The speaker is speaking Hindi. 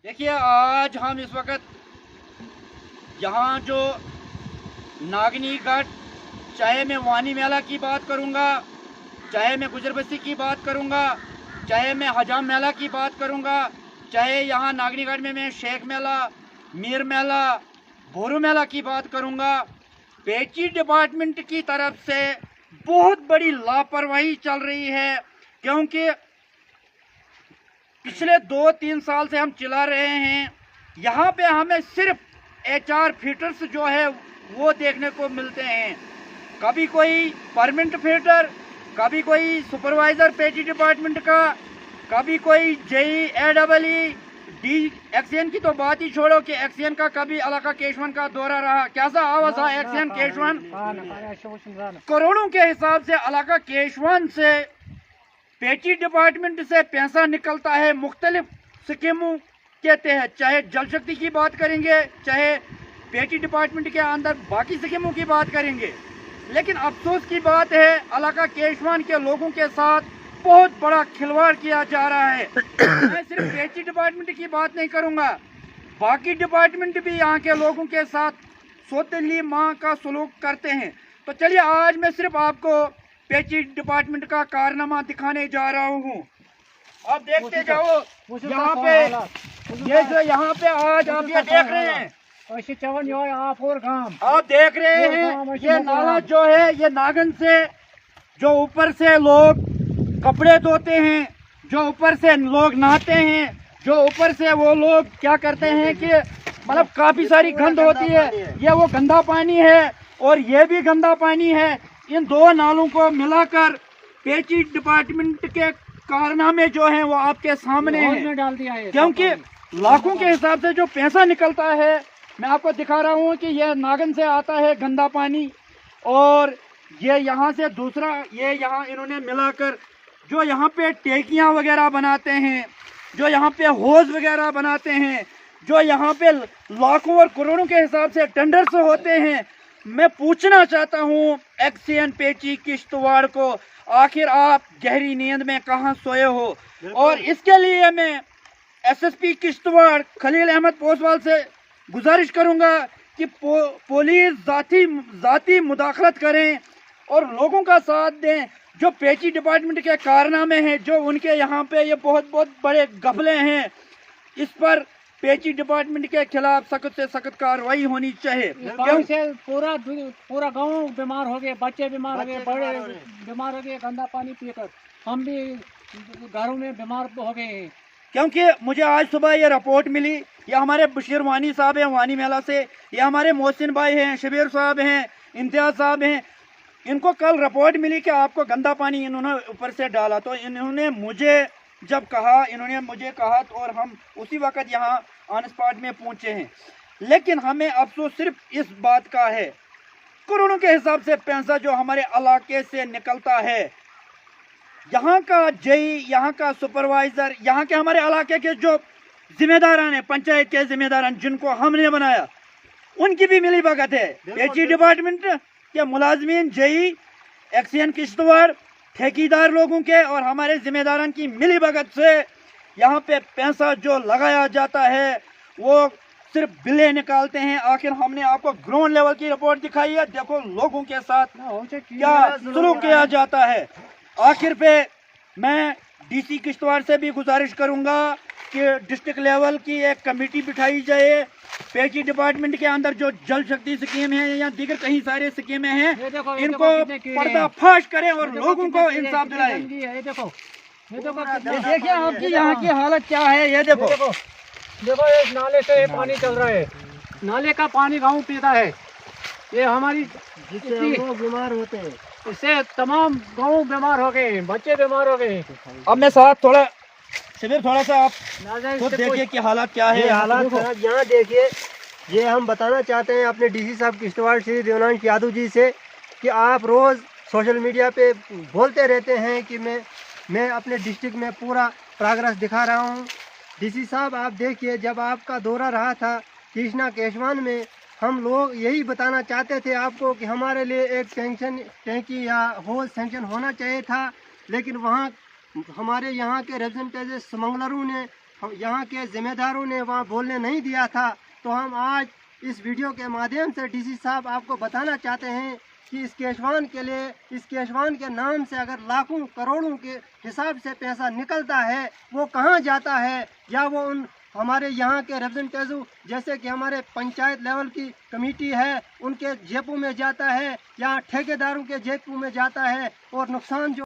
देखिए, आज हम इस वक्त यहाँ जो नागनी घाट, चाहे मैं वानी मेला की बात करूँगा, चाहे मैं गुजरबस्ती की बात करूँगा, चाहे मैं हजाम मेला की बात करूँगा, चाहे यहाँ नागनी घाट में मैं शेख मेला, मीर मेला, बोरू मेला की बात करूँगा, पेची डिपार्टमेंट की तरफ से बहुत बड़ी लापरवाही चल रही है। क्योंकि पिछले 2-3 साल से हम चिल्ला रहे हैं, यहाँ पे हमें सिर्फ HR फीटर्स जो है वो देखने को मिलते हैं। कभी कोई परमानेंट फीटर, कभी कोई सुपरवाइजर पेटी डिपार्टमेंट का, कभी कोई JE AEE डी एक्सीएन की तो बात ही छोड़ो कि एक्सीएन का कभी इलाका केशवन का दौरा रहा। कैसा आवाज था एक्सीएन केशवन? करोड़ों के हिसाब से इलाका केशवन से पेटी डिपार्टमेंट से पैसा निकलता है मुख्तलिफ स्कीमों के तहत। चाहे जल शक्ति की बात करेंगे, चाहे पेटी डिपार्टमेंट के अंदर बाकी स्कीमों की बात करेंगे। लेकिन अफसोस की बात है, इलाका केशवन के लोगों के साथ बहुत बड़ा खिलवाड़ किया जा रहा है। मैं सिर्फ पेटी डिपार्टमेंट की बात नहीं करूंगा, बाकी डिपार्टमेंट भी यहाँ के लोगों के साथ सौतेली माँ का सलूक करते हैं। तो चलिए, आज मैं सिर्फ आपको पेची डिपार्टमेंट का कारनामा दिखाने जा रहा हूँ। आप देखते जाओ, यहाँ पे ये जो यहाँ पे आज आप ये देख रहे हैं, आप देख रहे हैं ये नाला जो है, ये नागन से जो ऊपर से लोग कपड़े धोते हैं, जो ऊपर से लोग नहाते हैं, जो ऊपर से वो लोग क्या करते हैं कि मतलब काफी सारी गंद होती है, ये वो गंदा पानी है और ये भी गंदा पानी है। इन दो नालों को मिलाकर पेची डिपार्टमेंट के कारनामे जो हैं वो आपके सामने हैं। डाल दिया है, क्योंकि लाखों के हिसाब से जो पैसा निकलता है, मैं आपको दिखा रहा हूँ कि यह नागन से आता है गंदा पानी, और ये यहाँ से दूसरा, ये यहाँ इन्होंने मिलाकर जो यहाँ पे टेकियाँ वगैरह बनाते हैं, जो यहाँ पे होज वगैरह बनाते हैं, जो यहाँ पे लाखों और करोड़ों के हिसाब से टेंडर्स होते हैं। मैं पूछना चाहता हूँ एक्सीएन पेची किश्तवाड़ को, आखिर आप गहरी नींद में कहाँ सोए हो? और इसके लिए मैं SSP किश्तवाड़ खलील अहमद पोसवाल से गुजारिश करूँगा कि पुलिस जाती मुदाखलत करें और लोगों का साथ दें। जो पेची डिपार्टमेंट के कारनामे हैं, जो उनके यहाँ पे ये बहुत बड़े घपले हैं, इस पर पेची डिपार्टमेंट के खिलाफ सख्त से सख्त कार्रवाई होनी चाहिए। क्योंकि पूरा गांव बीमार हो गए, बच्चे बीमार हो गए, बड़े बीमार हो गए गंदा पानी पीकर। हम भी घरों में बीमार हो गए हैं। क्योंकि मुझे आज सुबह ये रिपोर्ट मिली, ये हमारे बशीर वानी साहब हैं वानी मेला से, ये हमारे मोहसिन भाई हैं, शबीर साहब हैं, इम्तियाज साहब हैं, इनको कल रिपोर्ट मिली कि आपको गंदा पानी इन्होंने ऊपर से डाला। तो इन्होंने मुझे जब कहा, इन्होंने मुझे कहा तो और हम उसी वक्त यहाँ ऑन स्पॉट में पहुँचे हैं। लेकिन हमें अफसोस सिर्फ इस बात का है, करोड़ों के हिसाब से पैसा जो हमारे इलाके से निकलता है, यहाँ का JE, यहाँ का सुपरवाइजर, यहाँ के हमारे इलाके के जो जिम्मेदारान हैं, पंचायत के जिम्मेदारान जिनको हमने बनाया, उनकी भी मिली भगत है। पेची डिपार्टमेंट के मुलाजमीन, JE, एक्सीएन किश्तवाड़, ठेकेदार लोगों के और हमारे जिम्मेदारान की मिली भगत से यहाँ पे पैसा जो लगाया जाता है वो सिर्फ बिलें निकालते हैं। आखिर हमने आपको ग्राउंड लेवल की रिपोर्ट दिखाई है, देखो लोगों के साथ क्या सलूक किया जाता है। आखिर पे मैं DC किश्तवाड़ से भी गुजारिश करूंगा कि डिस्ट्रिक्ट लेवल की एक कमेटी बिठाई जाए। पेची डिपार्टमेंट के अंदर जो जल शक्ति स्कीम है या दीगर कई सारे स्कीमें हैं, इनको पर्दाफाश करें और लोगों को इंसाफ दिलाएं। ये देखो देखिए आपकी यहाँ की हालत क्या है, ये देखो ये नाले से पानी चल रहा है, नाले का पानी गाँव पीता है। ये हमारी लोग बीमार होते हैं, इससे तमाम गाँव बीमार हो गए, बच्चे बीमार हो गए। अब मैं साथ थोड़ा शिविर, थोड़ा सा आप खुद देखिए कि हालात क्या है। हालात यहाँ देखिए, ये हम बताना चाहते हैं अपने DC साहब किश्तवाड़ श्री देवनांश यादव जी से कि आप रोज़ सोशल मीडिया पे बोलते रहते हैं कि मैं अपने डिस्ट्रिक्ट में पूरा प्रोग्रेस दिखा रहा हूँ। DC साहब आप देखिए, जब आपका दौरा रहा था कृष्णा केशवान में, हम लोग यही बताना चाहते थे आपको कि हमारे लिए एक टैंकी या होज सेंक्शन होना चाहिए था, लेकिन वहाँ हमारे यहाँ के रिप्रेजेंटेटिव स्मगलरों ने यहाँ के जिम्मेदारों ने वहाँ बोलने नहीं दिया था। तो हम आज इस वीडियो के माध्यम से डीसी साहब आपको बताना चाहते हैं कि इस केशवान के लिए, इस केशवान के नाम से अगर लाखों करोड़ों के हिसाब से पैसा निकलता है, वो कहाँ जाता है, या वो उन हमारे यहाँ के रिप्रेजेंटेटिव जैसे कि हमारे पंचायत लेवल की कमेटी है उनके जेबों में जाता है, या ठेकेदारों के जेबों में जाता है, और नुकसान जो